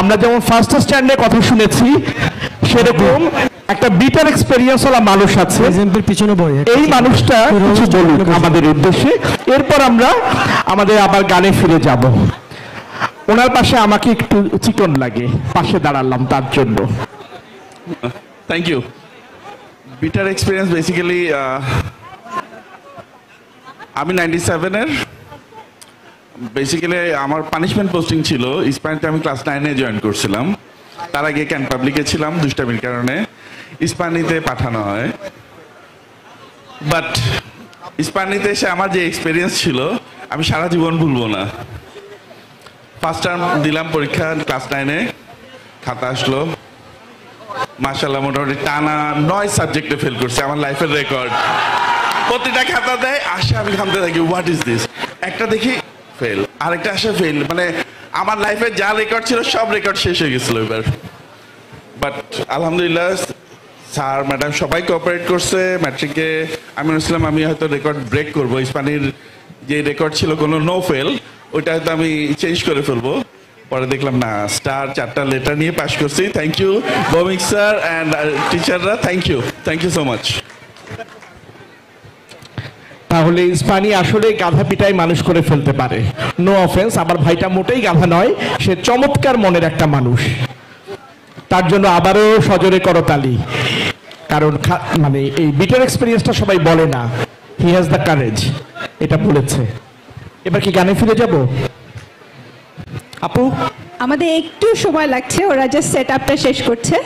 আমরা যেমন ফার্স্ট স্ট্যান্ডে কথা শুনেছি, সেরকম একটা বিটার এক্সপেরিয়েন্স ওলা মানুষ আছে, এই মানুষটা কিছু বলুক আমাদের উদ্দেশ্যে, এরপর আমরা আমাদের আবার গানে ফিরে যাব। ওনার পাশে আমাকে একটু চিকন লাগে, পাশে দাঁড়ালাম তার জন্য। Thank you. Bitter experience basically আমি 97-এর, বেসিক্যালি আমার পানিশমেন্ট পোস্টিং ছিল ইস্পানিতে। আমি ক্লাস 9-এ জয়েন করছিলাম, তার আগে ক্যান পাবলিকে ছিলাম, দুষ্টামির কারণে ইস্পানিতে পাঠানো হয়। বাট ইস্পানিতে এসে আমার যে এক্সপিরিয়েন্স ছিল আমি সারা জীবন ভুলবো না। ফার্স্ট টার্ম দিলাম পরীক্ষা ক্লাস 9-এ, খাতা আসলো, মাশাআল্লাহ মোটামুটি টানা 9 সাবজেক্টে ফেল করছে, আমার লাইফের রেকর্ড। প্রতিটা খাতা দেয়, আসে আমি ঘামতে থাকি, হোয়াট ইজ দিস, একটা দেখি ফেল, আরেকটা আসে ফেল, মানে আমার লাইফে যা রেকর্ড ছিল সব রেকর্ড শেষ হয়ে গেছিল এবার। বাট আলহামদুলিল্লাহ স্যার ম্যাডাম সবাই কোঅপারেট করছে। ম্যাট্রিকে আমি বলছিলাম আমি হয়তো রেকর্ড ব্রেক করবো, ইস্পানির যে রেকর্ড ছিল কোনো নো ফেল, ওইটা হয়তো আমি চেঞ্জ করে ফেলবো। পরে দেখলাম না, স্টার 4টা লেটার নিয়ে পাস করছি। Thank you Bhowmik sir and টিচাররা, থ্যাংক ইউ সো মাচ। তাহলে ইস্পানি আসলে গাধা পিটাই মানুষ করে ফেলতে পারে, নো অফেন্স। আমার ভাইটা মোটেই গাধা নয়, সে চমৎকার মনের একটা মানুষ। তার জন্য আবারও সজোরে করতালি, কারণ মানে এই বিটার এক্সপিরিয়েন্সটা সবাই বলে না, হি হ্যাজ দ্য কারেজ, এটা বলেছে। এবার কি গানে ফিরে যাব আপু? আমাদের একটু সময় লাগছে, ওরা জাস্ট সেট আপটা শেষ করছে।